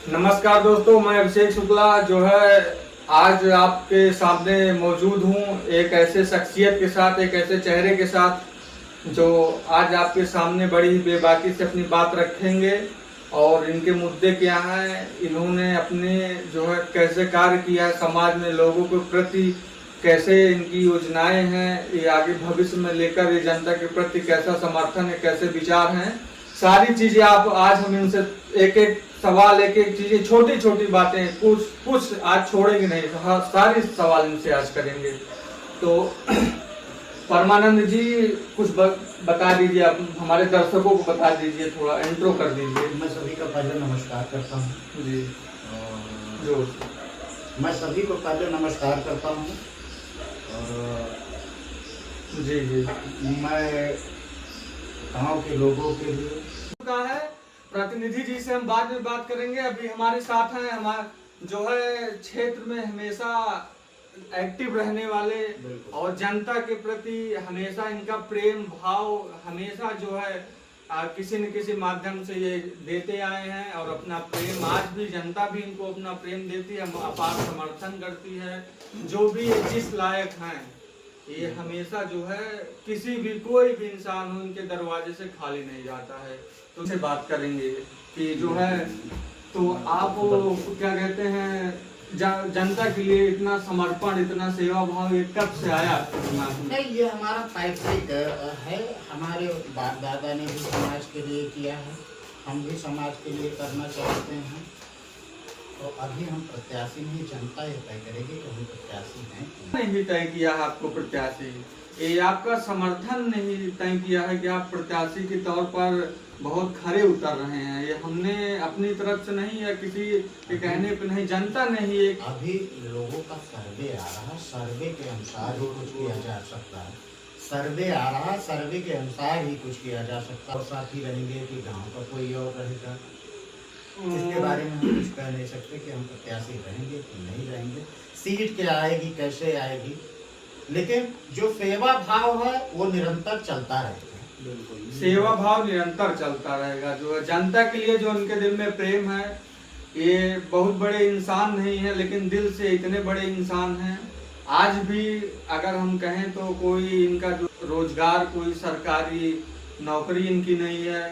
नमस्कार दोस्तों, मैं अभिषेक शुक्ला जो है आज आपके सामने मौजूद हूँ एक ऐसे शख्सियत के साथ, एक ऐसे चेहरे के साथ जो आज आपके सामने बड़ी ही बेबाकी से अपनी बात रखेंगे। और इनके मुद्दे क्या हैं, इन्होंने अपने जो है कैसे कार्य किया है समाज में लोगों के प्रति, कैसे इनकी योजनाएं हैं, ये आगे भविष्य में लेकर ये जनता के प्रति कैसा समर्थन है, कैसे विचार हैं, सारी चीजें आप आज हम इनसे एक एक सवाल, एक एक चीजें, छोटी छोटी बातें कुछ आज छोड़ेंगे नहीं, सारी सवाल इनसे आज करेंगे। तो परमानंद जी कुछ बता दीजिए, आप हमारे दर्शकों को बता दीजिए, थोड़ा इंट्रो कर दीजिए। मैं सभी का पहले नमस्कार करता हूँ जी जो मैं सभी को पहले नमस्कार करता हूँ और जी जी मैं गांव के लोगों के लिए का है। प्रतिनिधि जी से हम बाद में बात करेंगे। अभी हमारे साथ हैं हमारे जो है क्षेत्र में हमेशा एक्टिव रहने वाले और जनता के प्रति हमेशा इनका प्रेम भाव हमेशा जो है किसी न किसी माध्यम से ये देते आए हैं और अपना प्रेम आज भी जनता भी इनको अपना प्रेम देती है, अपार समर्थन करती है। जो भी जिस लायक हैं ये हमेशा जो है किसी भी कोई भी इंसान हो इनके दरवाजे से खाली नहीं जाता है। तो उनसे बात करेंगे कि जो है तो आप क्या कहते हैं जनता के लिए इतना समर्पण, इतना सेवा भाव ये कब से आया? नहीं, ये हमारा पैतृक है। हमारे बाप दादा ने भी समाज के लिए किया है, हम भी समाज के लिए करना चाहते हैं। तो अभी हम प्रत्याशी नहीं, जनता ये तय करेगी कि हम प्रत्याशी हैं नहीं तय किया है आपको प्रत्याशी, ये आपका समर्थन नहीं तय किया है कि आप प्रत्याशी के तौर पर बहुत खरे उतर रहे हैं। ये हमने अपनी तरफ से नहीं या किसी के कहने पे नहीं, जनता नहीं, एक अभी लोगों का सर्वे आ रहा है, सर्वे के अनुसार ही कुछ किया जा सकता है। सर्वे आ रहा है, सर्वे के अनुसार ही कुछ किया जा सकता है। और साथ ही रहेंगे कि गांव का कोई और रहेगा, इसके बारे में हम कुछ कह नहीं सकते कि हम प्रत्याशी रहेंगे कि नहीं रहेंगे, सीट क्या आएगी, कैसे आएगी, लेकिन जो सेवा भाव है वो निरंतर चलता रहेगा। सेवा भाव निरंतर चलता रहेगा। जो है जनता के लिए जो उनके दिल में प्रेम है, ये बहुत बड़े इंसान नहीं है लेकिन दिल से इतने बड़े इंसान हैं। आज भी अगर हम कहें तो कोई इनका जो रोजगार, कोई सरकारी नौकरी इनकी नहीं है,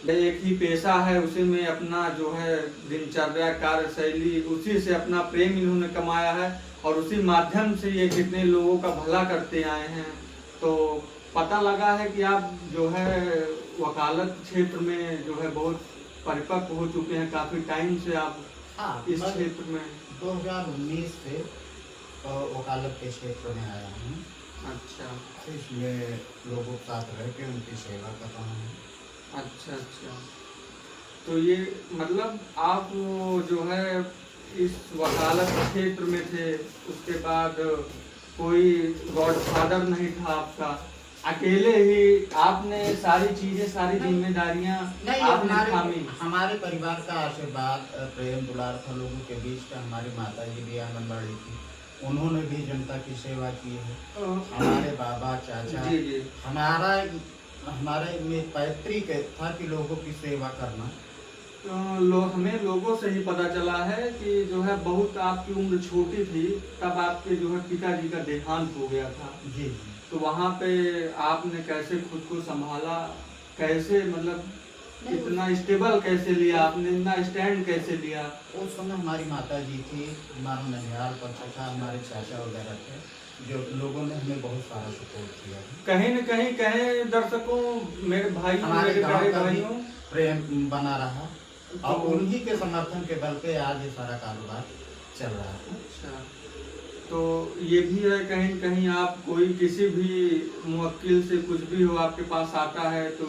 एक ही पेशा है, उसी में अपना जो है दिनचर्या, कार्यशैली, उसी से अपना प्रेम इन्होंने कमाया है और उसी माध्यम से ये कितने लोगों का भला करते आए हैं। तो पता लगा है कि आप जो है वकालत क्षेत्र में जो है बहुत परिपक्व हो चुके हैं, काफी टाइम से आप इस क्षेत्र में। 2019 से वकालत के क्षेत्र में आया हूँ। अच्छा, इसमें लोगों के साथ रह के उनकी सेवा कर रहा हूँ। अच्छा अच्छा, तो ये मतलब आप जो है इस वकालत क्षेत्र में थे, उसके बाद कोई गॉडफादर नहीं था आपका, अकेले ही आपने सारी चीजें, सारी जिम्मेदारियां आपने थामी? हमारे परिवार का आशीर्वाद, प्रेम दुलार था लोगों के बीच का। हमारी माता जी भी आंगनबाड़ी थी, उन्होंने भी जनता की सेवा की है। हमारे बाबा चाचा जी जी, हमारे में पैतृक था कि लोगों की सेवा करना। हमें लोगों से ही पता चला है कि जो है बहुत आपकी उम्र छोटी थी तब आपके जो है पिताजी का देहांत हो गया था। जी, तो वहाँ पे आपने कैसे खुद को संभाला, कैसे मतलब इतना स्टेबल कैसे लिया आपने, इतना स्टैंड कैसे लिया? उस समय हमारी माता जी थी, हमारा ननिहाल पर था, हमारे चाचा वगैरह थे, जो लोगों ने हमें बहुत सारा सपोर्ट किया। कहीं न कहीं कहें दर्शकों, मेरे भाई, हमारे गांव का भाइयों प्रेम बना रहा और उन्हीं के समर्थन के बल पे आज ये सारा कारोबार चल रहा है। अच्छा, तो ये भी है कहीं न कहीं आप कोई किसी भी मुवक्किल से कुछ भी हो आपके पास आता है तो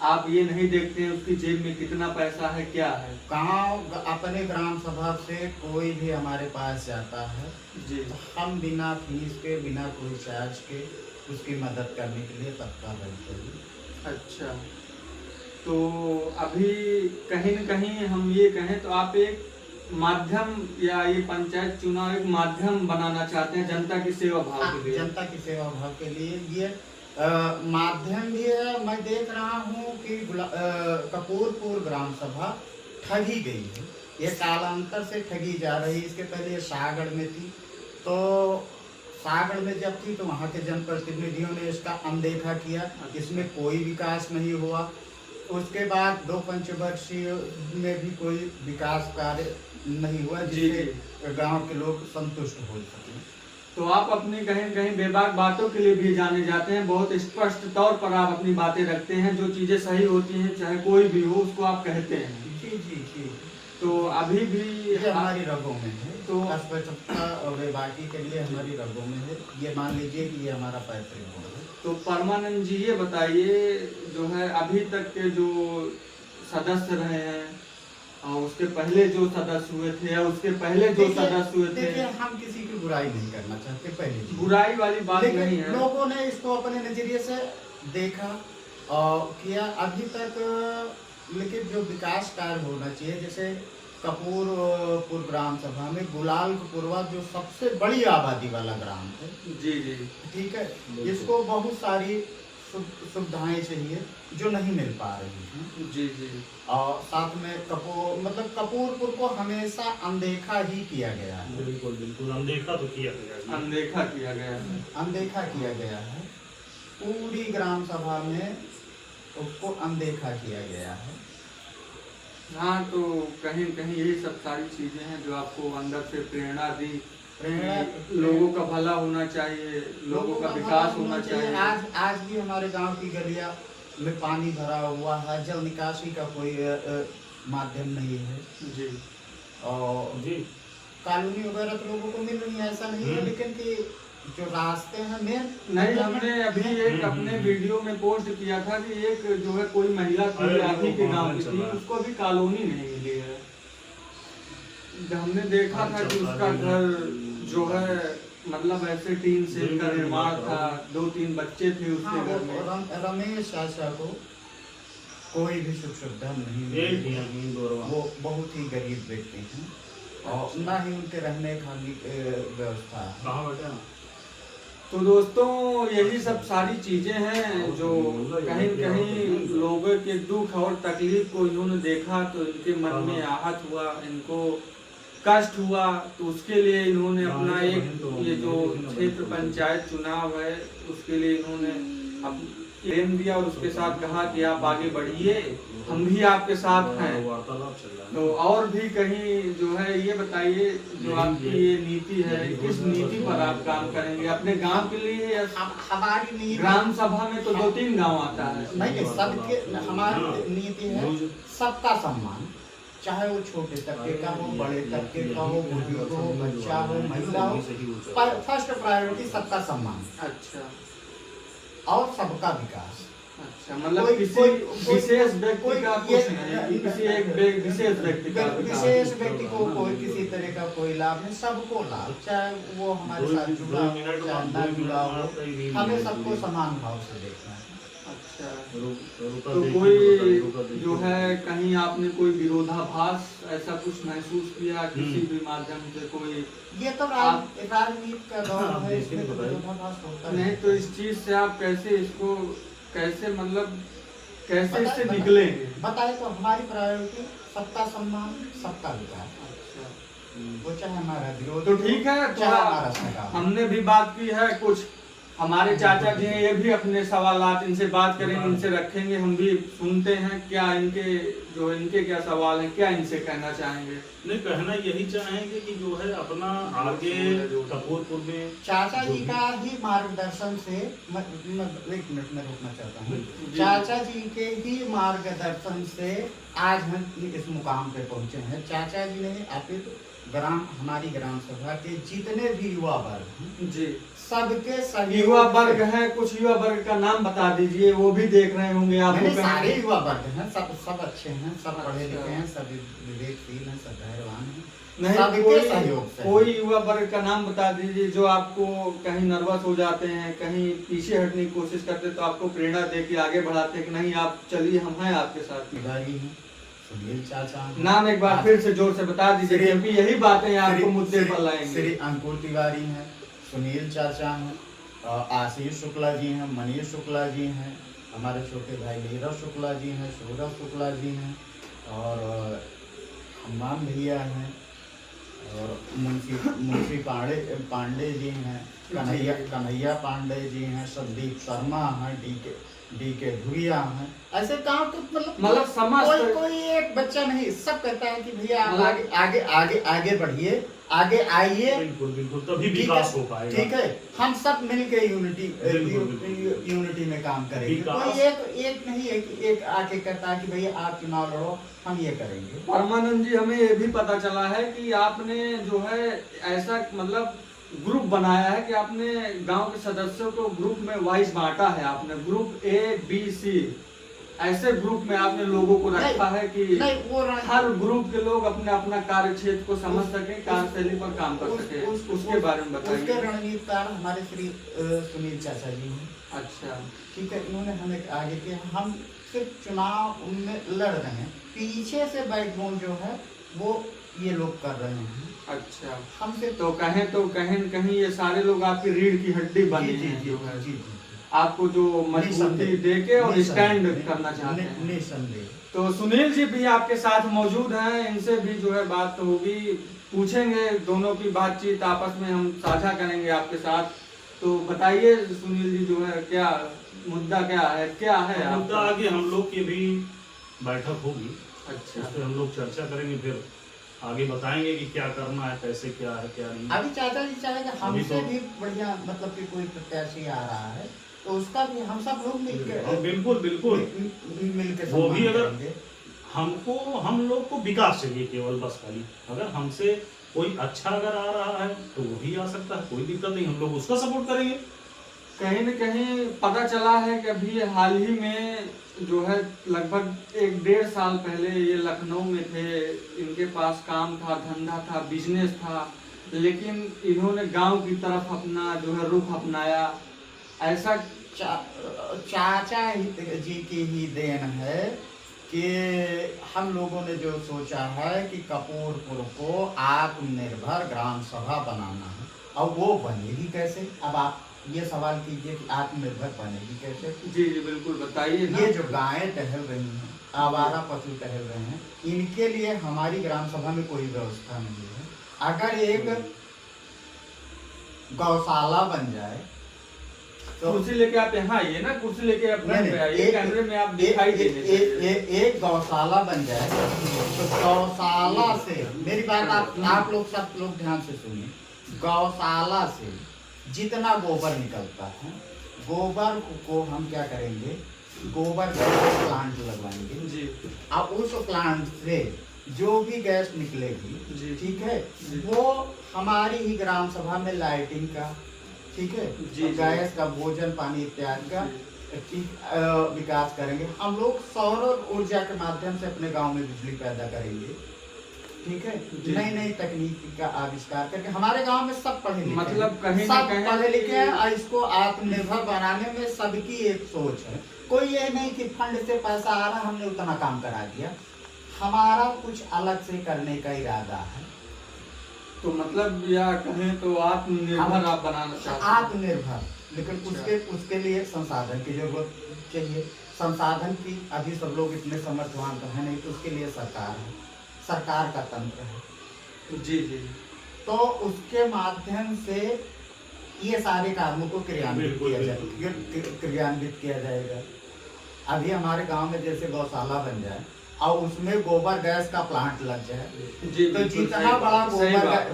आप ये नहीं देखते हैं उसकी जेब में कितना पैसा है, क्या है। गांव अपने ग्राम सभा से कोई भी हमारे पास जाता है जी, तो हम बिना फीस के, बिना कोई चार्ज के उसकी मदद करने के लिए तत्पर रहते हैं। अच्छा, तो अभी कहीं न कहीं हम ये कहें तो आप एक माध्यम या ये पंचायत चुनाव एक माध्यम बनाना चाहते हैं जनता की सेवा भाव के लिए? जनता की सेवा भाव के लिए ये माध्यम भी है। मैं देख रहा हूँ कि कपूरपुर ग्राम सभा ठगी गई है। ये कालांतर से ठगी जा रही। इसके पहले ये शाहगढ़ में थी, तो शाहगढ़ में जब थी तो वहाँ के जनप्रतिनिधियों ने इसका अनदेखा किया, इसमें कोई विकास नहीं हुआ। उसके बाद 2 पंचवर्षीय में भी कोई विकास कार्य नहीं हुआ जिससे गांव के लोग संतुष्ट हो सके। तो आप अपनी कहीं कहीं बेबाक बातों के लिए भी जाने जाते हैं, बहुत स्पष्ट तौर पर आप अपनी बातें रखते हैं, जो चीजें सही होती हैं चाहे कोई भी हो उसको आप कहते हैं। जी जी जी। तो अभी भी ये हमारी रगों में है, तो अस्पष्टता और बेबाकी के लिए हमारी रगों में है। ये मान लीजिए कि ये हमारा पैतृक गुण है। तो परमानंद जी ये बताइए, जो है अभी तक के जो सदस्य रहे हैं और उसके पहले जो सदस्य हुए थे या उसके पहले जो सदस्य हुए थे, देखिए हम किसी की बुराई नहीं करना चाहते, पहले चीज़। बुराई वाली बात नहीं है। लोगों ने इसको अपने नजरिए से देखा और किया अभी तक। लेकिन जो विकास कार्य होना चाहिए, जैसे कपूरपुर ग्राम सभा में गुलालपुरवा जो सबसे बड़ी आबादी वाला ग्राम है, जी जी ठीक है, इसको बहुत सारी सुविधाएं चाहिए जो नहीं मिल पा रही हैं। जी जी। और साथ में कपूरपुर को हमेशा अनदेखा ही किया गया है। बिल्कुल बिल्कुल अनदेखा तो किया गया है। अनदेखा किया गया है। अनदेखा किया गया है, पूरी ग्राम सभा में उसको अनदेखा किया गया है। हाँ, तो कहीं कहीं यही सब सारी चीजें हैं जो आपको अंदर से प्रेरणा दी। लोगों का भला होना चाहिए, लोगों का विकास होना चाहिए। आज भी हमारे गांव की गलियां में पानी भरा हुआ है, जल निकासी का कोई माध्यम नहीं है जी। और जी कॉलोनी वगैरह तो लोगों को मिल रही है, ऐसा नहीं है, लेकिन कि जो रास्ते हैं मेन नहीं, हमने अभी एक अपने वीडियो में पोस्ट किया था कि एक जो है कोई महिला थी आप ही के गांव की थी, उसको अभी कॉलोनी नहीं मिली है। हमने देखा था कि उसका घर जो है मतलब ऐसे टीन सेट का निर्माण था, 2-3 बच्चे थे उसके घर में। रमेश चाचा को कोई भी सुख सुविधा नहीं मिली, वो बहुत ही गरीब व्यक्ति हैं और ना ही उनके रहने खाने की व्यवस्था है। तो दोस्तों यही सब सारी चीजें हैं जो कहीं कहीं लोगों के दुख और तकलीफ को इन्होंने देखा तो इनके मन में आहत हुआ, इनको कष्ट हुआ, तो उसके लिए इन्होंने अपना एक ये जो क्षेत्र पंचायत चुनाव है उसके लिए इन्होंने लेन दिया और उसके साथ कहा कि आप आगे बढ़िए, हम भी आपके साथ हैं। तो और भी कहीं जो है ये बताइए, जो आपकी ये नीति है, किस नीति पर आप काम करेंगे अपने गांव के लिए? या हमारी नीति ग्राम सभा में तो 2-3 गांव आता है। नहीं, सबके हमारी नीति है सबका सम्मान, चाहे वो छोटे तबके का हो, बड़े तबके का हो, बुजुर्ग हो, बच्चा हो, महिला हो, पर फर्स्ट प्रायोरिटी सबका सम्मान। अच्छा, और सबका विकास। अच्छा, मतलब किसी विशेष व्यक्ति का कुछ नहीं, किसी एक विशेष व्यक्ति का विशेष व्यक्ति को कोई किसी तरह का कोई लाभ नहीं, सबको लाभ, चाहे वो हमारे साथ जुड़ा हो चाहे ना जुड़ा हो, हमें सबको समान भाव से देखना है। अच्छा, तो कोई जो है कहीं आपने कोई विरोधाभास ऐसा कुछ महसूस किया किसी भी माध्यम से? कोई ये तो राजनीति का दौर है, इसमें तो विरोधाभास होता है। नहीं, तो इस चीज से आप कैसे इसको मतलब कैसे इससे निकलेंगे? बताए तो हमारी प्रायोरिटी सबका सम्मान, सबका विकास। अच्छा, वो चाहे हमारा विरोध तो ठीक है, चाहे हमारा सगा। हमने भी बात की है, कुछ हमारे चाचा जी हैं, ये भी अपने सवालात इनसे बात करेंगे, इनसे रखेंगे, हम भी सुनते हैं क्या इनके क्या सवाल हैं, क्या इनसे कहना चाहेंगे? नहीं, कहना यही चाहेंगे कि जो है अपना आगे कपूरपुर में चाचा जी का ही मार्गदर्शन से एक मिनट में रोकना चाहता हूँ। चाचा जी के ही मार्गदर्शन से आज हम इस मुकाम पे पहुँचे हैं। चाचा जी ने हमारी ग्राम सभा के जितने भी युवा वर्ग जी, सबके सही युवा वर्ग है, कुछ युवा वर्ग का नाम बता दीजिए, वो भी देख रहे होंगे आपको। सारे युवा वर्ग हैं, सब अच्छे हैं, सब पढ़े लिखे हैं, सब विवेकशील हैं, सब धैर्यवान हैं। नहीं, कोई युवा वर्ग का नाम बता दीजिए जो आपको कहीं नर्वस हो जाते हैं, कहीं पीछे हटने की कोशिश करते तो आपको प्रेरणा दे के आगे बढ़ाते हैं कि नहीं आप चलिए, हम हैं आपके साथ। सुनील चाचा, नाम एक बार फिर से जोर से बता दीजिए क्योंकि यही बातें आपको मुद्दे पर लाएंगे। श्री अंकुर तिवारी हैं, सुनील चाचा हैं, आशीष शुक्ला जी हैं, मनीष शुक्ला जी हैं, हमारे छोटे भाई नीरज शुक्ला जी हैं, सूरज शुक्ला जी हैं, और इमाम भैया हैं और मुंशी पांडे जी हैं, कन्हैया पांडे जी हैं, संदीप शर्मा हैं, डी के धुरिया हैं। ऐसे गांव के मतलब समाज कोई एक बच्चा नहीं, सब कहता है कि भैया आप आगे बढ़िए, आगे आइए। बिल्कुल बिल्कुल, तभी विकास हो पाएगा। ठीक है, हम सब मिलके यूनिटी में काम करेंगे। कोई एक नहीं है कि एक आके कहता है कि भैया आप चुनाव लड़ो, हम ये करेंगे। परमानंद जी, हमें ये भी पता चला है कि आपने जो है ऐसा मतलब ग्रुप बनाया है कि आपने गांव के सदस्यों को ग्रुप में वाइज बांटा है। आपने ग्रुप A, B, C ऐसे ग्रुप में आपने लोगों को रखा है कि हर ग्रुप के लोग अपने अपना कार्य क्षेत्र को समझ सके, कार्यशैली पर काम कर सके। उसके बारे में बताइए। उसके रणनीतिकार हमारे श्री सुनील चाचा जी हैं। अच्छा, ठीक है, इन्होंने हमें आगे किया। हम सिर्फ चुनाव में लड़ रहे हैं, पीछे से बैकबोन जो है वो ये लोग कर रहे हैं। अच्छा, हमसे तो कहीं ये सारे लोग आपकी रीढ़ की हड्डी बने हैं जो है, आपको जो मजबूती देके और स्टैंड करना चाहते हैं। निसंदेह। तो सुनील जी भी आपके साथ मौजूद हैं, इनसे भी जो है बात होगी, पूछेंगे, दोनों की बातचीत आपस में हम साझा करेंगे आपके साथ। तो बताइए सुनील जी, जो है क्या मुद्दा क्या है मुद्दा आगे हम लोग की भी बैठक होगी। अच्छा, उस पर हम लोग चर्चा करेंगे, फिर आगे बताएंगे कि क्या करना है, कैसे क्या है क्या नहीं। अभी चाचा जी चाहेंगे हमसे भी बढ़िया, मतलब कि कोई प्रत्याशी आ रहा है तो उसका भी हम सब लोग मिलकर बिल्कुल बिल्कुल मिलकर वो भी, अगर हम लोग को विकास चाहिए केवल, बस खाली अगर हमसे कोई अच्छा अगर आ रहा है तो वो भी आ सकता है, कोई दिक्कत नहीं, हम लोग उसका सपोर्ट करेंगे। कहीं न कहीं पता चला है कि अभी हाल ही में जो है लगभग 1-1.5 साल पहले ये लखनऊ में थे, इनके पास काम था, धंधा था, बिजनेस था, लेकिन इन्होंने गांव की तरफ अपना जो है रुख अपनाया। ऐसा चाचा जी की ही देन है कि हम लोगों ने जो सोचा है कि कपूरपुर को आत्मनिर्भर ग्राम सभा बनाना है। और वो बनेगी कैसे? अब आप ये सवाल कीजिए कि आत्मनिर्भर बनेगी कैसे? जी बिल्कुल, बताइए ना। ये जो गायें टहल रही हैं, आवारा पशु टहल रहे हैं, इनके लिए हमारी ग्राम सभा में कोई व्यवस्था नहीं है। अगर एक गौशाला बन जाए तो कुर्सी लेके आप यहाँ आइए ना, कुर्सी लेके अपने आइए, कैमरे में आप दिखाई देंगे। एक गौशाला बन जाए तो गौशाला से, मेरी बात आप लोग सब लोग ध्यान से सुनिए, गौशाला से जितना गोबर निकलता है, गोबर को हम क्या करेंगे, गोबर गैस प्लांट लगवाएंगे जी। अब उस प्लांट से जो भी गैस निकलेगी, ठीक है, वो हमारी ही ग्राम सभा में लाइटिंग का, ठीक है, जी, गैस का, भोजन पानी इत्यादि का विकास करेंगे। हम लोग सौर ऊर्जा के माध्यम से अपने गांव में बिजली पैदा करेंगे, ठीक है, नई नई तकनीक का आविष्कार करके। हमारे गांव में सब पढ़े लिखे, मतलब कहीं सब पढ़े लिखे हैं और इसको आत्मनिर्भर बनाने में सबकी एक सोच है। कोई ये नहीं कि फंड से पैसा आ रहा हमने उतना काम करा दिया, हमारा कुछ अलग से करने का इरादा है। तो मतलब या कहें तो आत्मनिर्भर आप बनाना चाहते हैं। आत्मनिर्भर, लेकिन उसके लिए संसाधन की जरूरत चाहिए। संसाधन की अभी सब लोग इतने समर्थवान तो है नहीं, तो उसके लिए सरकार है, सरकार का तंत्र है। जी। तो उसके माध्यम से ये सारे कामों को क्रियान्वित किया जाएगा। अभी हमारे गांव में जैसे गौशाला बन जाए और उसमें गोबर गैस का प्लांट लग जाए, तो जितना बड़ा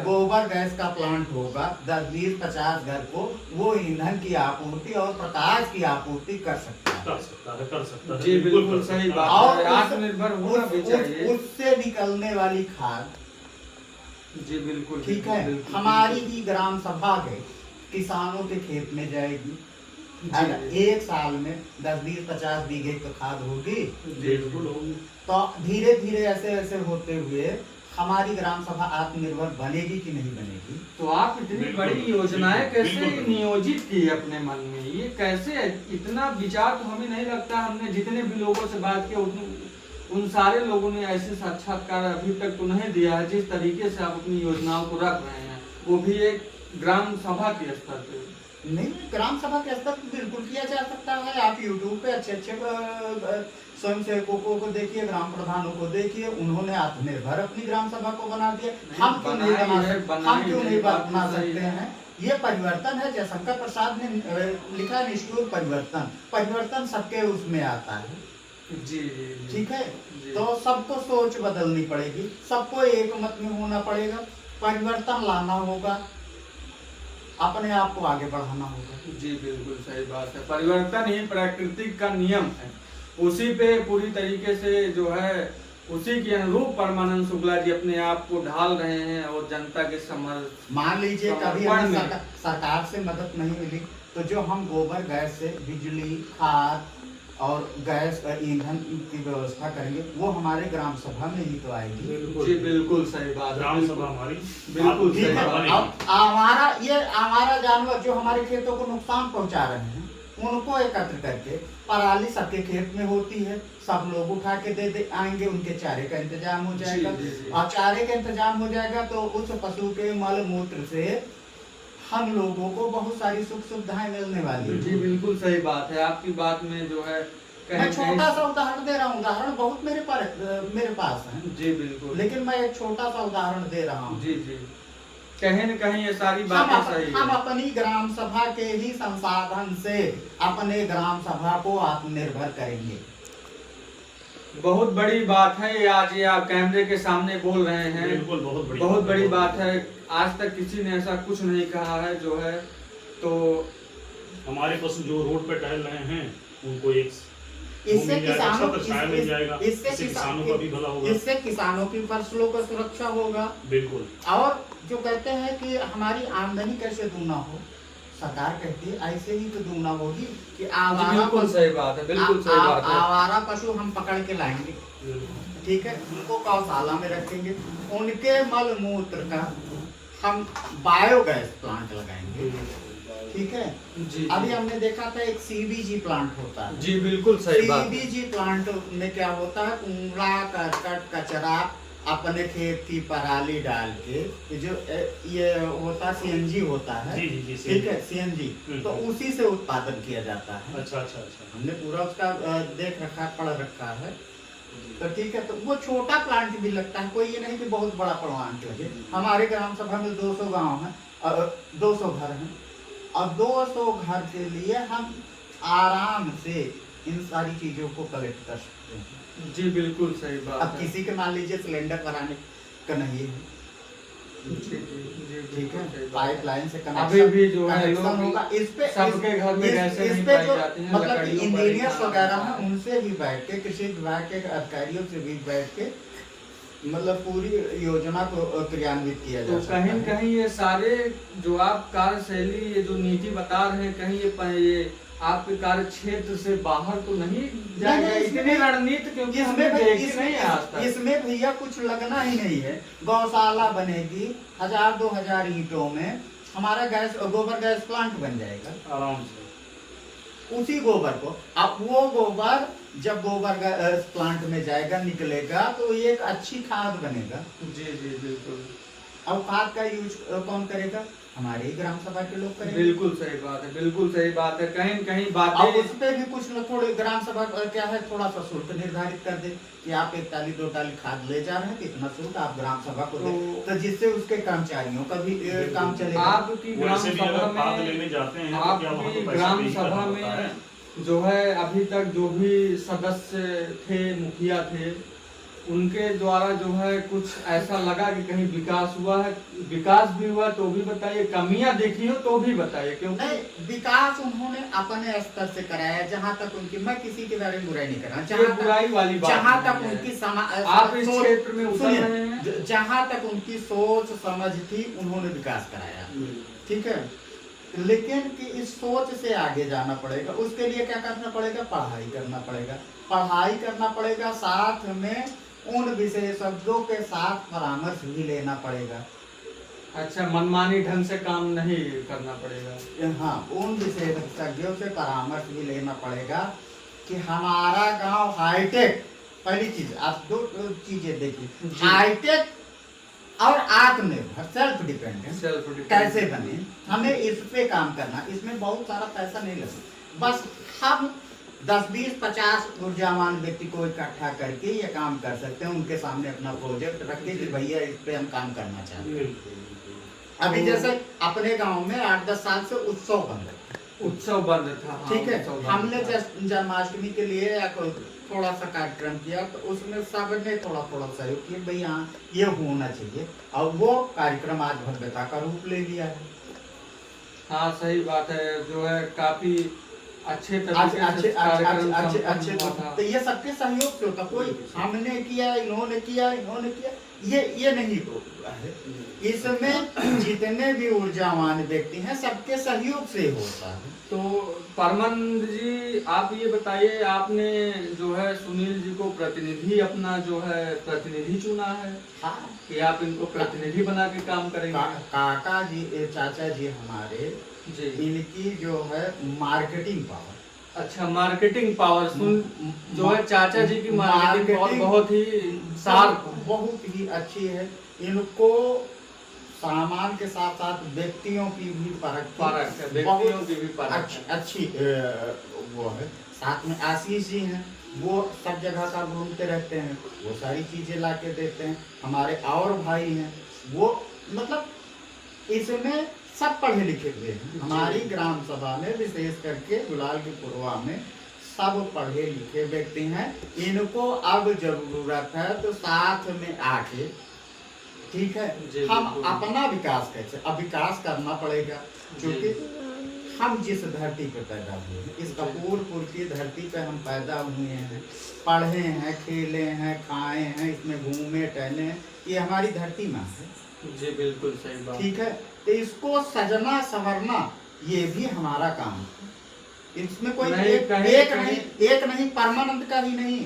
गोबर गैस का प्लांट होगा, 10, 20, 50 घर को वो ईंधन की आपूर्ति और प्रकाश की आपूर्ति कर सकता है। जी बिल्कुल सही बात है, आत्मनिर्भर होना भी चाहिए। उससे निकलने वाली खाद, जी बिल्कुल, ठीक है, हमारी ही ग्राम सभा के किसानों के खेत में जाएगी। अगर एक साल में 10, 20, 50 बीघे की खाद होगी, तो धीरे धीरे ऐसे होते हुए हमारी ग्राम सभा आत्मनिर्भर बनेगी कि नहीं बनेगी। तो आप इतनी बड़ी योजनाएं कैसे नियोजित की अपने मन में, ये कैसे, इतना विचार तो हमें नहीं लगता। हमने जितने भी लोगों से बात की उन सारे लोगों ने ऐसे साक्षात्कार अभी तक तो नहीं दिया है जिस तरीके से आप अपनी योजनाओं को रख रहे हैं, वो भी एक ग्राम सभा के स्तर पे। नहीं, ग्राम सभा के स्तर पर बिल्कुल किया जा सकता है। आप YouTube पे अच्छे स्वयं सेवकों को देखिए, ग्राम प्रधानों को देखिए, उन्होंने आत्मनिर्भर अपनी ग्राम सभा को बना दिया। हम क्यों नहीं बना सकते? हम क्यों नहीं बना सकते हैं? ये परिवर्तन है। जयशंकर प्रसाद ने लिखा है निष्ठुर परिवर्तन। परिवर्तन सबके उसमें आता है। जी ठीक है, तो सबको सोच बदलनी पड़ेगी, सबको एक मत में होना पड़ेगा, परिवर्तन लाना होगा, अपने आप को आगे बढ़ाना होगा। जी बिल्कुल सही बात है। परिवर्तन ही प्रकृति का नियम है, उसी पे पूरी तरीके से जो है उसी के अनुरूप परमानंद शुक्ला जी अपने आप को ढाल रहे हैं और जनता के मान लीजिए कभी हमें सरकार से मदद नहीं मिली तो जो हम गोबर गैस से बिजली, खाद और गैस ईंधन की व्यवस्था करेंगे वो हमारे ग्राम सभा में ही तो आएगी। जी बिल्कुल सही बात है। ग्राम सभा हमारी बिल्कुल सही बात। अब हमारा जानवर जो हमारे खेतों को नुकसान पहुंचा रहे हैं उनको एकत्र करके, पराली सबके खेत में होती है, सब लोग उठा के दे आएंगे, उनके चारे का इंतजाम हो जाएगा। और चारे का इंतजाम हो जाएगा तो उस पशु के मल मूत्र से हम लोगों को बहुत सारी सुख सुविधाएं मिलने वाली है। जी बिल्कुल सही बात है। आपकी बात में जो है मैं छोटा सा उदाहरण दे रहा हूँ, उदाहरण बहुत मेरे पास है। जी बिल्कुल, लेकिन मैं एक छोटा सा उदाहरण दे रहा हूँ। जी जी, कहीं न कहीं ये सारी बातें सही हम है। अपनी ग्राम सभा के ही संसाधन से अपने ग्राम सभा को आत्मनिर्भर करेंगे। बहुत बड़ी बात है। आज ये आप कैमरे के सामने बोल रहे हैं, बिल्कुल बहुत बड़ी बात है। आज तक किसी ने ऐसा कुछ नहीं कहा है जो है। तो हमारे पशु जो रोड पे टहल रहे हैं उनको एक इससे किसानों का भी भला होगा, इससे किसानों की फसलों का सुरक्षा होगा। बिल्कुल। और जो कहते हैं कि हमारी आमदनी कैसे दूना हो, सरकार कहती है ऐसे ही तो दूना होगी कि बिल्कुल सही बात है, बिल्कुल सही बात है। आवारा पशु हम पकड़ के लाएंगे, ठीक है, उनको गौशाला में रखेंगे, उनके मल मूत्र का हम बायोगैस प्लांट लगाएंगे, ठीक है। जी अभी हमने देखा था एक सीबीजी प्लांट होता है। जी बिल्कुल सही बात है। सीबीजी प्लांट में क्या होता है, कूड़ा करकट कचरा अपने खेत की पराली डाल के जो ये होता सीएनजी होता है, ठीक है, सीएनजी, तो उसी से उत्पादन किया जाता है। अच्छा अच्छा अच्छा, हमने पूरा उसका देख रखा है, पढ़ रखा है, तो ठीक है। तो वो छोटा प्लांट भी लगता है, कोई ये नहीं कि बहुत बड़ा प्लांट लगे। हमारे ग्राम सभा में 200 गांव है, 200 घर हैं, और 200 घर के लिए हम आराम से इन सारी चीजों को कलेक्ट कर सकते हैं। जी बिल्कुल सही बात अब है। किसी के मान लीजिए सिलेंडर कराने का नहीं है, ठीक है, पाइपलाइन से अभी भी जो है लोग होगा, इस पे सबके घर में गैसें नहीं पाई जाती हैं, मतलब इंजीनियर्स लकड़ियों वगैरह पर। हैं उनसे भी बैठ के, कृषि विभाग के अधिकारियों से भी बैठ के मतलब पूरी योजना को क्रियान्वित किया जा सकता है। कहीं कहीं ये सारे जो आप कार्यशैली, ये जो नीति बता रहे हैं, कहीं ये आपके कार्य क्षेत्र से बाहर तो नहीं जाएगा इतनी रणनीति, क्योंकि हमने देखी नहीं है आज तक। इसमें भैया कुछ लगना ही नहीं है। गौशाला बनेगी, 1000-2000 ईंटों में हमारा गोबर गैस प्लांट बन जाएगा आराम से। उसी गोबर को, अब वो गोबर जब गोबर गैस प्लांट में जाएगा, निकलेगा, तो ये एक अच्छी खाद बनेगा। जी जी बिल्कुल। अब खाद का यूज कौन करेगा? हमारे ही ग्राम सभा के लोग करेंगे। बिल्कुल सही बात है, बिल्कुल सही बात है। कहीं कहीं अब बातें उस पे भी कुछ न थोड़े ग्राम सभा क्या है, थोड़ा सा शुल्क निर्धारित कर दे कि आप 1 टाली 2 टाली खाद ले जा रहे हैं, कितना शुल्क आप ग्राम सभा को दे, तो जिससे उसके कर्मचारियों का भी काम चलेगा। आपकी ग्राम सभा में जो है अभी तक जो भी सदस्य थे, मुखिया थे, उनके द्वारा जो है कुछ ऐसा लगा कि कहीं विकास हुआ है? विकास भी हुआ तो भी बताइए, कमियां देखी हो तो भी बताइए। क्योंकि नहीं, विकास उन्होंने अपने स्तर से कराया। जहाँ तक उनकी, मैं किसी के बारे में बुराई नहीं कर रहा, बुराई वाली बात, जहाँ तक उनकी आप इस क्षेत्र में उतर रहे हैं, जहाँ तक उनकी सोच समझ थी, उन्होंने विकास कराया, ठीक है। लेकिन कि इस सोच से आगे जाना पड़ेगा, उसके लिए क्या करना पड़ेगा? पढ़ाई करना पड़ेगा, पढ़ाई करना पड़ेगा, साथ में उन विशेषज्ञों के साथ परामर्श भी लेना पड़ेगा। अच्छा, मनमानी ढंग से काम नहीं करना पड़ेगा। हाँ, उन विशेषज्ञों से परामर्श भी लेना पड़ेगा कि हमारा गांव हाईटेक, पहली चीज आप 2 चीजें देखिए, हाईटेक और आत्मनिर्भर, सेल्फ डिपेंडेंट कैसे बने, हमें इस पे काम करना। इसमें बहुत सारा पैसा नहीं लगता, बस हम 10, 20, 50 ऊर्जावान व्यक्ति को इकट्ठा करके ये काम कर सकते हैं। उनके सामने अपना प्रोजेक्ट रख के कि भैया इस पे हम काम करना चाहते हैं। अभी जैसे अपने गांव में 8-10 साल से उत्सव बंद है, उत्सव बंद था। हाँ, ठीक है। उत्सव बंद हमने था। जन्माष्टमी के लिए या कोई थोड़ा सा कार्यक्रम किया, तो उसमें सबने थोड़ा थोड़ा सहयोग किया, भाई हाँ ये होना चाहिए, और वो कार्यक्रम आज भव्यता का रूप ले लिया है। हाँ सही बात है, जो है काफी अच्छे अच्छे तरीके से कार्यक्रम अच्छे संपन्न हुआ था। तो ये सबके सहयोग से होता। कोई हमने किया, इन्होंने किया, ये नहीं होता है। इसमें जितने भी ऊर्जावान व्यक्ति हैं सबके सहयोग से होता है। तो परमानंद जी, आप ये बताइए, आपने जो है सुनील जी को प्रतिनिधि अपना जो है प्रतिनिधि चुना है हाँ, कि आप इनको प्रतिनिधि बना के काम करेंगे? काका जी, चाचा जी हमारे, जी। इनकी जो है मार्केटिंग पावर, अच्छा, मार्केटिंग पावर सुन जो है चाचा जी की मार्केटिंग पावर बहुत ही शार्प, बहुत ही अच्छी है। इनको सामान के साथ साथ व्यक्तियों की भी परख है, व्यक्तियों की भी परख है। अच्छी वो है। साथ में आशीष जी हैं, वो सब जगह का घूमते रहते हैं, वो सारी चीजें ला के देते हैं। हमारे और भाई हैं, वो मतलब इसमें सब पढ़े लिखे हुए हैं। हमारी ग्राम सभा में विशेष करके गुलाल की पुरवा में सब पढ़े लिखे व्यक्ति हैं। इनको अब जरूरत है तो साथ में आके, ठीक है, हम अपना विकास कैसे, अब विकास करना पड़ेगा, क्योंकि हम जिस धरती पे पैदा हुए हैं, इस कपूरपुर की धरती पे हम पैदा हुए हैं, पढ़े हैं, खेले हैं, खाए हैं, इसमें घूमे टहले हैं, ये हमारी धरती माँ है। जी बिल्कुल सही बात। ठीक है, तो इसको सजना संवरना ये भी हमारा काम है। इसमें कोई नहीं, एक नहीं परमानंद का ही नहीं।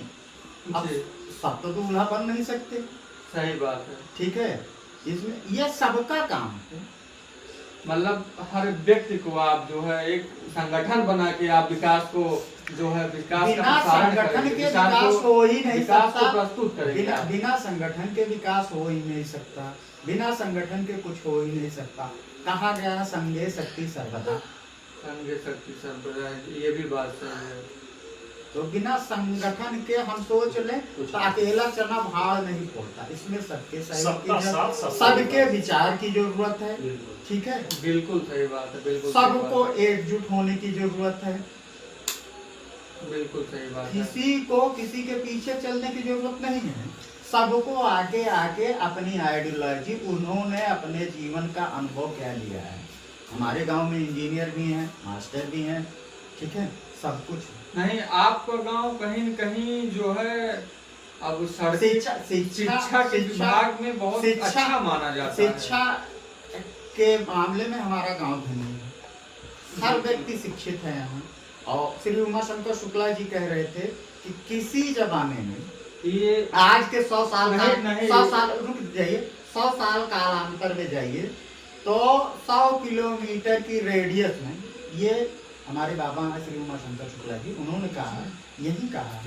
अब जी। सब तो दूल्हा बन नहीं सकते, सही बात है। ठीक है, इसमें ये सबका काम है। मतलब हर व्यक्ति को आप जो है एक संगठन बना के आप विकास को जो है विकास का बिना प्रसारण संगठन करेंगे, के किसान विकास को हो ही नहीं विकास सकता। को प्रस्तुत करेंगे। बिना संगठन के विकास हो ही नहीं सकता। बिना संगठन के कुछ हो ही नहीं सकता। कहा गया संगे शक्ति सर्वदा। संगे शक्ति संप्रदाय, ये भी बात सही है। तो बिना संगठन के हम सोच लें तो अकेला चना भाड़ नहीं फोड़ता। इसमें सबके सहयोग की जरूरत, सबके विचार की जरूरत है, ठीक है, बिल्कुल सही बात है, बिल्कुल सबको एकजुट होने की जरूरत है, बिल्कुल सही बात है। किसी को किसी के पीछे चलने की जरूरत नहीं है। सबको आगे आके अपनी आइडियोलॉजी, उन्होंने अपने जीवन का अनुभव क्या लिया है। हमारे गांव में इंजीनियर भी हैं, मास्टर भी हैं, ठीक है, सब कुछ नहीं। आपका गांव कहीं न कहीं जो है अब शिक्षा के विभाग में बहुत अच्छा माना जाता है। शिक्षा के मामले में हमारा गांव धनी है, हर व्यक्ति शिक्षित है यहाँ। और श्री उमाशंकर शुक्ला जी कह रहे थे कि किसी जमाने में, ये आज के 100 साल नहीं, 100 साल रुक जाइए, 100 साल कालांतर में जाइए तो 100 किलोमीटर की रेडियस में, ये हमारे बाबा श्री उमाशंकर शुक्ला जी, उन्होंने कहा, यही कहा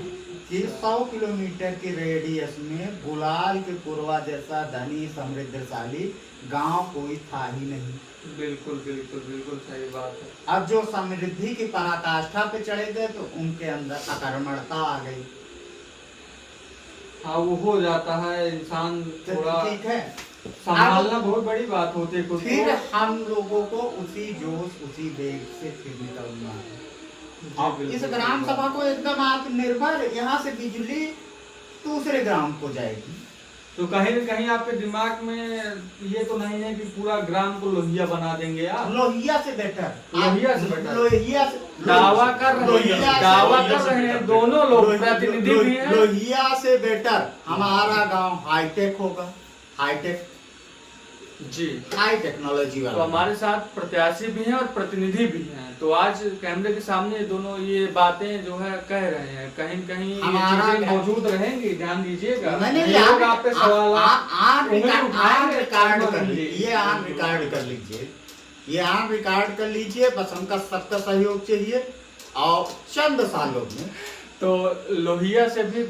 कि 100 किलोमीटर की रेडियस में गुलाल के पूर्वा जैसा धनी समृद्धशाली गांव कोई था ही नहीं। बिल्कुल बिल्कुल बिल्कुल सही बात है। अब जो समृद्धि की पराकाष्ठा पे चढ़े गए तो उनके अंदर अकर्मणता आ गई। हाँ, वो हो जाता है, इंसान थोड़ा ठीक है, संभालना बहुत बड़ी बात होती है खुद को। फिर हम लोगों को उसी जोश उसी वेग से फिर निकलना है। अब इस ग्राम सभा को एकदम आत्मनिर्भर, यहाँ से बिजली दूसरे ग्राम को जाएगी। तो कहीं न कहीं आपके दिमाग में ये तो नहीं है कि पूरा ग्राम को लोहिया बना देंगे आप? लोहिया से बेटर, लोहिया से बेटर, लोहिया से दावा कर रहे हैं दोनों लोग, प्रतिनिधि भी हैं। लोहिया से बेटर हमारा गांव हाईटेक होगा, हाईटेक जी, हाई टेक्नोलॉजी तो वाला। हमारे साथ प्रत्याशी भी हैं और प्रतिनिधि भी हैं। तो आज कैमरे के सामने दोनों ये बातें जो है कह रहे हैं, कहीं न कहीं ये चीजें मौजूद रहेंगी, ध्यान दीजिएगा। लोग आप पे सवाल ऑन रिकॉर्ड कर लीजिए, ये ऑन रिकॉर्ड कर लीजिए, ये ऑन रिकॉर्ड कर लीजिए। बस हमका सबका सहयोग चाहिए और चंद सालों में तो लोहिया से भी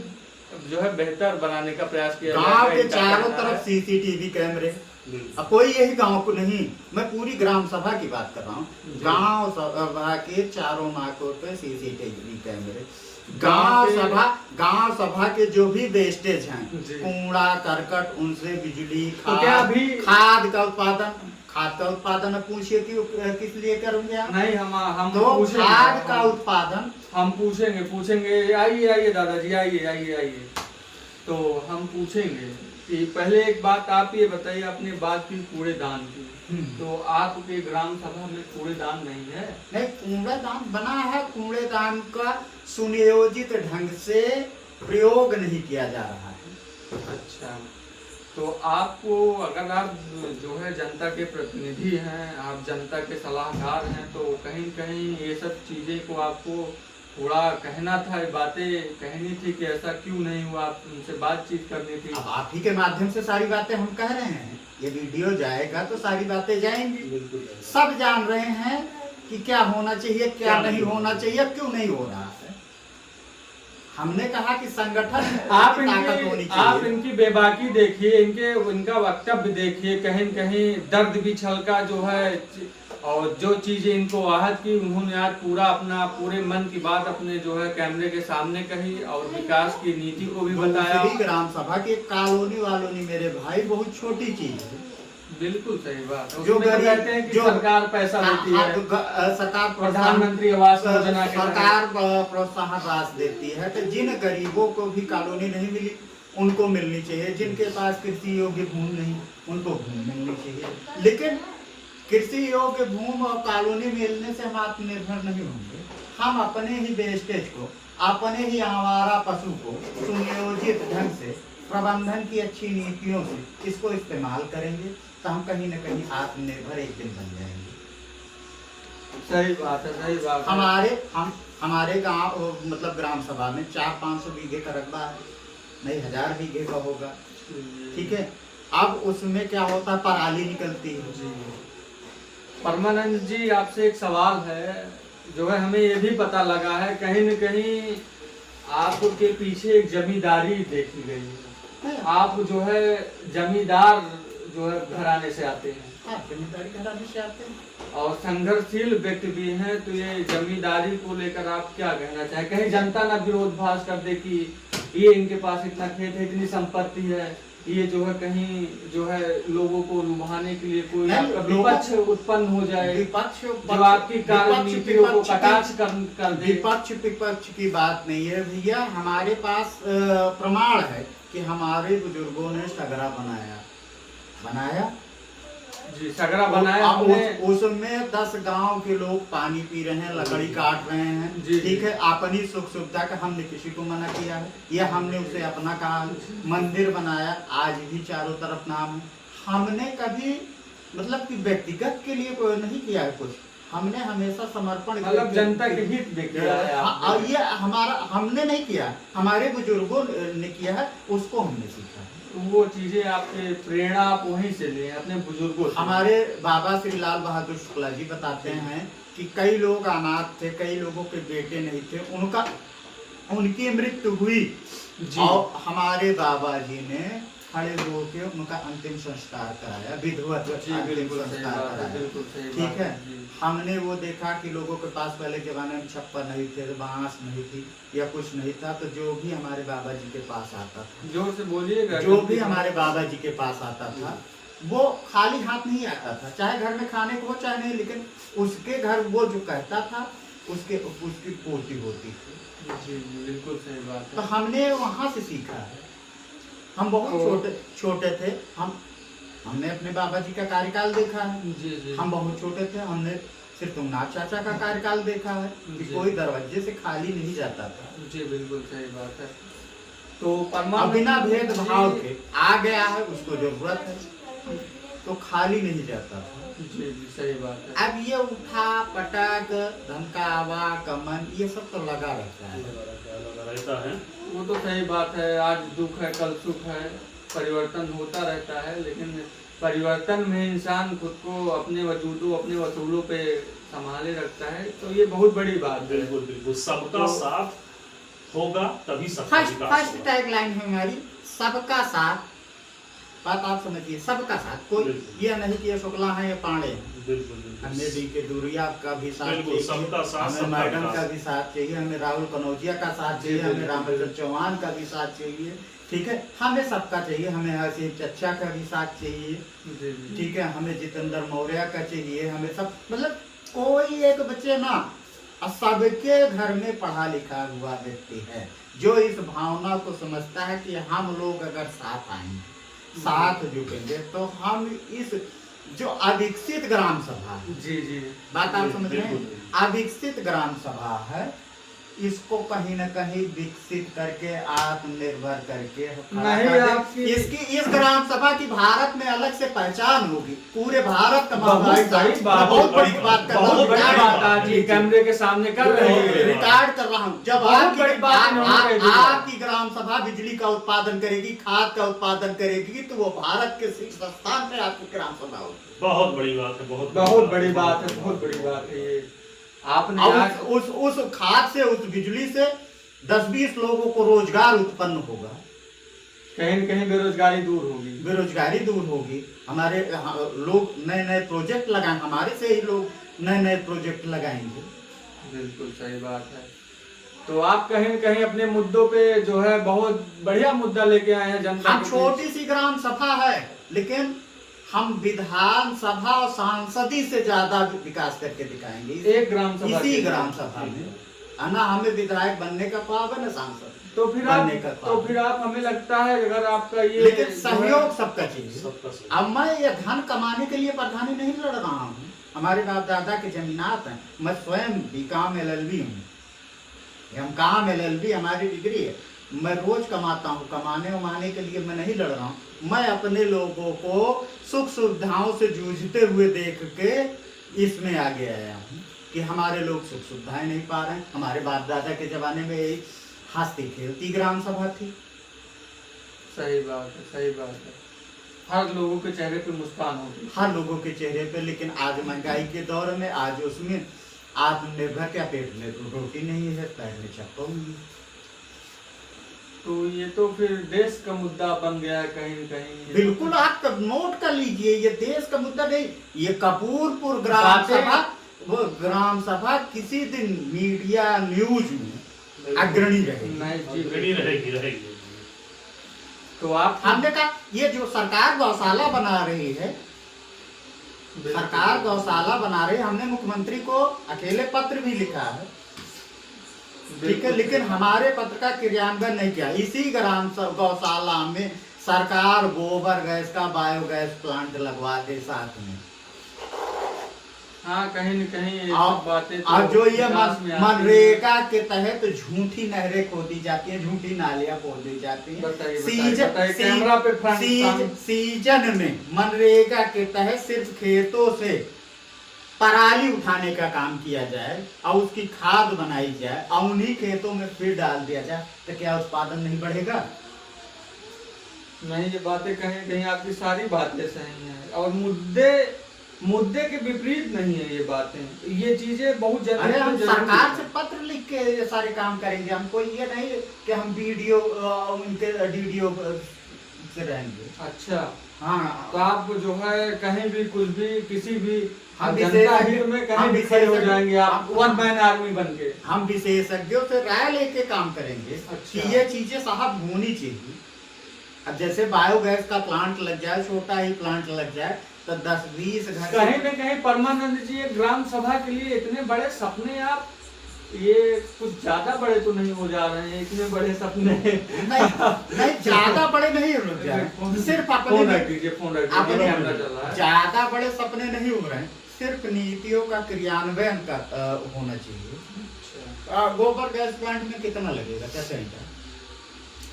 जो है बेहतर बनाने का प्रयास किया गांव के चारों तरफ सीसीटीवी कैमरे, बिल्कुल। अब कोई यही गांव को नहीं, मैं पूरी ग्राम सभा की बात कर रहा हूँ। जी। गांव सभा के चारों नाकों पे सीसीटीवी कैमरे, गांव गांव सभा के जो भी वेस्टेज हैं, जी। कूड़ा करकट, उनसे बिजली, तो क्या अभी खाद का उत्पादन पूछिए कि किस लिए करेंगे आप? नहीं, हम तो पूछेंगे, खाद का उत्पादन हम पूछेंगे। आइए दादाजी, आइए। तो हम पूछेंगे कि पहले एक बात आप ये बताइए, आपने बात की कूड़ेदान की, तो आपके ग्राम सभा में कूड़ेदान नहीं है? नहीं, कूड़ेदान बना है, कूड़ेदान का सुनियोजित ढंग से प्रयोग नहीं किया जा रहा है। अच्छा, तो आपको, अगर आप जो है जनता के प्रतिनिधि हैं, आप जनता के सलाहकार हैं, तो कहीं कहीं ये सब चीजें को आपको थोड़ा कहना था, बातें कहनी थी कि ऐसा क्यों नहीं हुआ, आप उनसे बातचीत करनी थी। अब आप ही के माध्यम से सारी बातें हम कह रहे हैं, ये वीडियो जाएगा तो सारी बातें जाएंगी। बिल्कुल। सब जान रहे हैं कि क्या होना चाहिए, क्या नहीं होना चाहिए, क्यों नहीं हो रहा है। हमने कहा कि संगठन आप की ताकत होनी चाहिए। इनकी बेबाकी देखिए, इनका वक्तव्य देखिए, कहीं कहीं दर्द भी छलका जो है, और जो चीजें इनको आहत की, उन्होंने आज पूरे मन की बात अपने जो है कैमरे के सामने कही, और विकास की नीति को भी बताया। दूसरी ग्राम सभा की कॉलोनी मेरे भाई बहुत छोटी चीज है। बिल्कुल सही बात है। जो उसमें तो गरीब- कहते हैं कि जो- सरकार पैसा देती है, सरकार प्रधानमंत्री आवास योजना के सरकार प्रोत्साहन राशि देती है, तो जिन गरीबों को भी कॉलोनी नहीं मिली उनको मिलनी चाहिए, जिनके पास कृषि योग्य भूमि नहीं उनको भूमि मिलनी चाहिए। लेकिन कृषि योग्य भूमि और कॉलोनी मिलने से हम आत्मनिर्भर नहीं होंगे। हम अपने ही वेस्टेज को, अपने ही आवारा पशु को सुनियोजित ढंग से, प्रबंधन की अच्छी नीतियों से इसको इस्तेमाल करेंगे, तो हम कहीं न कहीं आत्मनिर्भर एक दिन बन जाएंगे। सही बात है। हमारे गांव मतलब ग्राम सभा में 400-500 बीघे का रकबा है, नहीं 1000 बीघे का होगा, ठीक है। अब उसमें क्या होता है, पराली निकलती है। जी, परमानंद जी, आपसे एक सवाल है, जो है हमें ये भी पता लगा है कहीं न कहीं आपके पीछे एक जमींदारी देखी गई है। आप जो है जमींदार जो है घराने से आते हैं, जमींदारी घराने से आते हैं और संघर्षशील व्यक्ति भी हैं, तो ये जमींदारी को लेकर आप क्या कहना चाहें? कहीं जनता ना विरोधाभास कर दे कि ये इनके पास इतना खेत है, इतनी संपत्ति है, ये जो है कहीं जो है लोगों को लुभाने के लिए कोई आपका विपक्ष उत्पन्न हो जाए, जो आपकी कार्यनीतियों को कटाक्ष कर दे। विपक्ष की बात नहीं है भैया, हमारे पास प्रमाण है कि हमारे बुजुर्गों ने सगरा बनाया जी, सगरा बनाया हमने। उसमें 10 गांव के लोग पानी पी रहे हैं, लकड़ी काट रहे हैं, ठीक है। अपनी सुख सुविधा का हमने किसी को मना किया है, या हमने उसे अपना कहा। मंदिर बनाया, आज भी चारों तरफ नाम है। हमने कभी मतलब कि व्यक्तिगत के लिए कोई नहीं किया है कुछ, हमने हमेशा समर्पण मतलब जनता के हित में किया है आपने। ये हमारा हमने नहीं किया, हमारे बुजुर्गों ने किया है, उसको हमने सीखा है। वो चीजें आपके प्रेरणा आप वहीं से लिए अपने बुजुर्गों से। हमारे बाबा श्री लाल बहादुर शुक्ला जी बताते हैं कि कई लोग अनाथ थे, कई लोगों के बेटे नहीं थे, उनकी मृत्यु हुई और हमारे बाबा जी ने खड़े होकर उनका अंतिम संस्कार कराया, विधिवत अंतिम संस्कार कराया, ठीक है। हमने वो देखा कि लोगों के पास पहले जमाने में छप्पर नहीं थे, बांस नहीं थी या कुछ नहीं था, तो जो भी हमारे बाबा जी के पास आता था, जोर से बोलिएगा, जो भी हमारे बाबा जी के पास आता था वो खाली हाथ नहीं आता था, चाहे घर में खाने को हो चाहे नहीं, लेकिन उसके घर वो जो कहता था उसकी पूर्ति होती थी। जी, बिल्कुल सही बात तो है। हमने वहां से सीखा है। हम बहुत छोटे थे, हमने अपने बाबा जी का कार्यकाल देखा है। जी। हम बहुत छोटे थे, हमने सिर्फ तुंगनाथ चाचा का कार्यकाल देखा है कि कोई दरवाजे से खाली नहीं जाता था। जी, बिल्कुल सही बात है। तो बिना भेदभाव के आ गया है, उसको जरूरत है तो खाली नहीं जाता था। जी, सही बात है। अब ये उठा पटक, धमकावा, कमन, ये सब तो लगा रहता है। वो तो सही बात है, आज दुख है कल सुख है, परिवर्तन होता रहता है, लेकिन परिवर्तन में इंसान खुद को अपने वजूदों, अपने वसूलों पे संभाले रखता है, तो ये बहुत बड़ी बात है। बिल्कुल सबका साथ होगा तभी सबका विकास फर्स्ट होगा। टैगलाइन है हमारी, सबका साथ बात आप समझिए, सबका साथ, कोई बिल्कुल। ये नहीं कि ये शुक्ला है ये पांडे हैं। बिल्कुल बिल्कुल हमें डी के दुरिया का भी साथ बिल्कुल, चाहिए, सबका साथ, हमें सबका मैडम विकास। का भी साथ चाहिए, हमें राहुल कनौजिया का साथ चाहिए, हमें बिल्कुल, रामचंद्र चौहान का भी साथ चाहिए, ठीक है, हमें सबका चाहिए, हमें हसीब चच्चा का भी साथ चाहिए, जी जी ठीक है, हमें जितेंद्र मौर्य का चाहिए, हमें सब, मतलब कोई एक बच्चे ना, सबके घर में पढ़ा लिखा हुआ व्यक्ति है जो इस भावना को समझता है कि हम लोग अगर साथ आएंगे, साथ जुटेंगे, तो हम इस जो अविकसित ग्राम सभा है, जी जी बात आप समझ रहे हैं, बिल्कुल। अविकसित ग्राम सभा है, इसको कहीं न कहीं विकसित करके आत्मनिर्भर करके खड़ा नहीं, कर दे। आपकी- इसकी इस ग्राम सभा की भारत में अलग से पहचान होगी, पूरे भारत का बहुत भाई बड़ी साहब, बात, बहुत बड़ी बात कर रहा बहुत हूँ, बड़ी रिकॉर्ड- बात आज ये कैमरे के सामने कर रहे हैं। रिकॉर्ड कर रहा हूँ, जब बहुत आपकी बड़ी बात इन्होंने कह दी है। आपकी ग्राम सभा बिजली का उत्पादन करेगी, खाद का उत्पादन करेगी, तो वो भारत के शीर्ष स्थान पे आपकी ग्राम सभा होगी। बहुत बड़ी बात है, बहुत बड़ी बात है, बहुत बड़ी बात है ये। आपने और आज उस खाद से, उस बिजली से 10-20 लोगों को रोजगार उत्पन्न होगा, कहीं न कहीं बेरोजगारी दूर होगी। बेरोजगारी दूर होगी, हमारे लोग नए नए प्रोजेक्ट लगाएंगे, हमारे से ही लोग नए नए प्रोजेक्ट लगाएंगे। बिल्कुल सही बात है। तो आप कहीं न कहीं अपने मुद्दों पे जो है बहुत बढ़िया मुद्दा लेके आए हैं जनता हम के छोटी सी ग्राम सभा है, लेकिन हम विधान सभा और सांसदी से ज्यादा विकास करके दिखाएंगे बीच। एक ग्राम सभा इसी के ग्राम लिए। सभा में, है ना, हमें विधायक बनने का पाव है ना, सांसद तो फिर आप बनने का पाव। हमें लगता है अगर आपका ये लेकिन जो है- सहयोग सबका चाहिए। सबका सही। अब मैं ये धन कमाने के लिए प्रधानी नहीं लड़ रहा हूँ, हमारे बाप दादा के जमीनात हैं, मैं स्वयं बीकॉम LLB हूँ, MCOM LLB हमारी डिग्री है, मैं रोज कमाता हूँ, कमाने उमाने के लिए मैं नहीं लड़ रहा हूँ, मैं अपने लोगों को सुख सुविधाओं से जूझते हुए देख के इसमें आगे आया हूँ कि हमारे लोग सुख सुविधाएं नहीं पा रहे हैं। हमारे बाप दादा के जमाने में यही हंसती खेलती ग्राम सभा थी। सही बात है, सही बात है। हर लोगों के चेहरे पे मुस्कान होगी। हर लोगों के चेहरे पे, लेकिन आज महंगाई के दौर में, आज उसमें आत्मनिर्भर क्या, पेट में रोटी नहीं है, पैर में चप्पल नहीं है। तो ये तो फिर देश का मुद्दा बन गया है कहीं न कहीं। बिल्कुल, आप नोट कर लीजिए, ये देश का मुद्दा नहीं, ये कपूरपुर ग्राम बातें- सभा, वो ग्राम सभा किसी दिन मीडिया न्यूज में अग्रणी रहेगी। नहीं जी, रेडी रहेगी रहेगी। तो आप हमने कहा ये जो सरकार गौशाला बना रही है, सरकार गौशाला बना रही है, हमने मुख्यमंत्री को अकेले पत्र भी लिखा है, ठीक है, लेकिन हमारे पत्र का क्रियान्वयन नहीं किया। इसी ग्राम गौशाला में सरकार गोबर गैस का बायोगैस प्लांट लगवा दे साथ में। हाँ, कहीं न कहीं ये और- सब बातें तो और जो ये विकास में आती हैं। मनरेगा के तहत झूठी नहरें खोदी जाती हैं, झूठी नालियां खोदी जाती हैं। बताइए, बताइए, कैमरा पे फ्रंट सामने। सीजन में मनरेगा के तहत सिर्फ खेतों से पराली उठाने का काम किया जाए और उसकी खाद बनाई जाए और उन्हीं खेतों में फिर डाल दिया जाए, तो क्या उत्पादन नहीं बढ़ेगा? नहीं, ये बातें कहीं कहीं आपकी सारी बातें सही हैं और मुद्दे के विपरीत नहीं है ये बातें। ये चीजें बहुत अरे हम जरूरी सरकार से पत्र लिख के ये सारे काम करेंगे, हमको ये नहीं कि हम वीडियो उनके DDO से रहेंगे। अच्छा, हाँ, तो आप जो है कहीं भी कुछ भी किसी भी हम जनता विशेषज्ञ- हित में कहीं हम भी खड़े हो विशेषज्ञ- जाएंगे आप, हम- वन मैन आर्मी बन के। हम विशेषज्ञों से राय लेके काम करेंगे अच्छा। कि ये चीजें साहब होनी चाहिए। अब जैसे बायोगैस का प्लांट लग जाए, छोटा ही प्लांट लग जाए, तो 10-20 घर कहीं न कहीं परमानंद जी एक ग्राम सभा के लिए इतने बड़े सपने, आप ये कुछ ज्यादा बड़े तो नहीं हो जा रहे हैं? इतने बड़े सपने नहीं ज्यादा बड़े नहीं हो रहे, सिर्फ फोन अपने रख दीजिए, फोन रख दीजिए, अपने कैमरा चल रहा है। ज्यादा बड़े सपने नहीं हो रहे हैं, सिर्फ नीतियों का क्रियान्वयन का होना चाहिए। अच्छा। गोबर गैस प्लांट में कितना लगेगा, क्या चाहिए?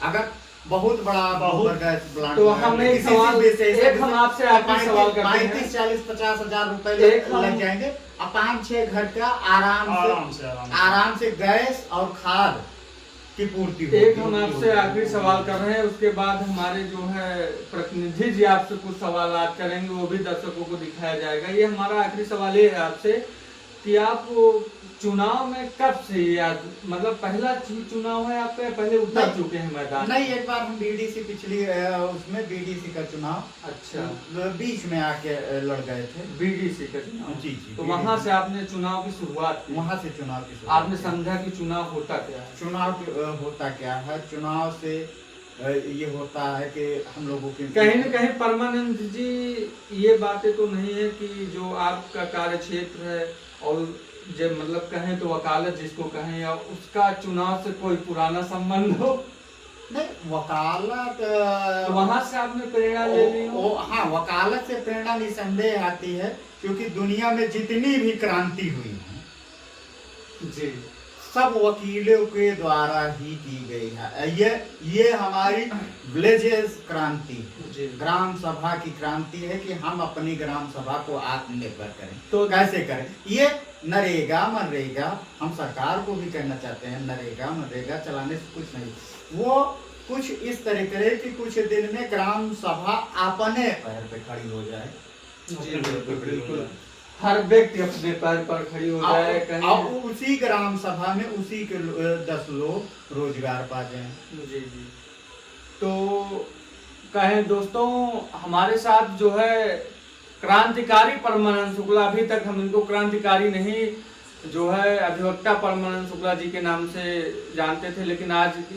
अगर बहुत बड़ा गोबर गैस प्लांट तो हमें एक सवाल, एक हम आपसे आखिरी सवाल करते हैं। 35-40-50 हजार रुपए एक हम- लग जाएंगे और 5-6 घर का आराम से गैस और खाद की पूर्ति होगी। एक हम आपसे आखिरी सवाल कर रहे हैं, उसके बाद हमारे जो है प्रतिनिधि जी आपसे कुछ सवाल करेंगे, वो भी दर्शकों को दिखाया जाएगा। ये हमारा आखिरी सवाल ये है आपसे कि आप चुनाव में कब से मतलब पहला चुनाव है आपका, पहले उतर नहीं। चुके हैं मैदान? नहीं, एक बार हम बीडीसी पिछली उसमें बीडीसी का चुनाव अच्छा, बीच में आके लड़ गए थे। बीडीसी का चुनाव। जी जी। तो वहां से आपने चुनाव की शुरुआत की? वहां से चुनाव की शुरुआत आपने की। समझा कि चुनाव होता क्या है? चुनाव होता क्या है, चुनाव से ये होता है कि हम लोगों की कहीं न कहीं परमानंद जी ये बातें तो नहीं है कि जो आपका कार्य क्षेत्र है और जब मतलब कहें तो वकालत जिसको कहें, या उसका चुनाव से कोई पुराना संबंध हो? नहीं, वकालत तो वहां से आपने प्रेरणा ले ली हो? हाँ, वकालत से प्रेरणा निसंदेह आती है, क्योंकि दुनिया में जितनी भी क्रांति हुई है जी, सब वकीलों के द्वारा ही की गई है। ये हमारी विलेजेस क्रांति है, जी। ग्राम सभा की क्रांति है कि हम अपनी ग्राम सभा को आत्मनिर्भर करें। तो कैसे करें? ये नरेगा मनरेगा, हम सरकार को भी कहना चाहते हैं, नरेगा मनरेगा चलाने से कुछ नहीं, वो कुछ इस तरह करे कि कुछ दिन में ग्राम सभा अपने पैर पे खड़ी हो जाए। जी बिल्कुल, हर व्यक्ति अपने पैर पर खड़ी हो जाए। कहीं अब उसी ग्राम सभा में उसी के 10 लोग रोजगार पा जाए। जी जी। तो कहें दोस्तों, हमारे साथ जो है क्रांतिकारी परमानंद शुक्ला, अभी तक हम इनको क्रांतिकारी नहीं जो है अधिवक्ता परमानंद शुक्ला जी के नाम से जानते थे, लेकिन आज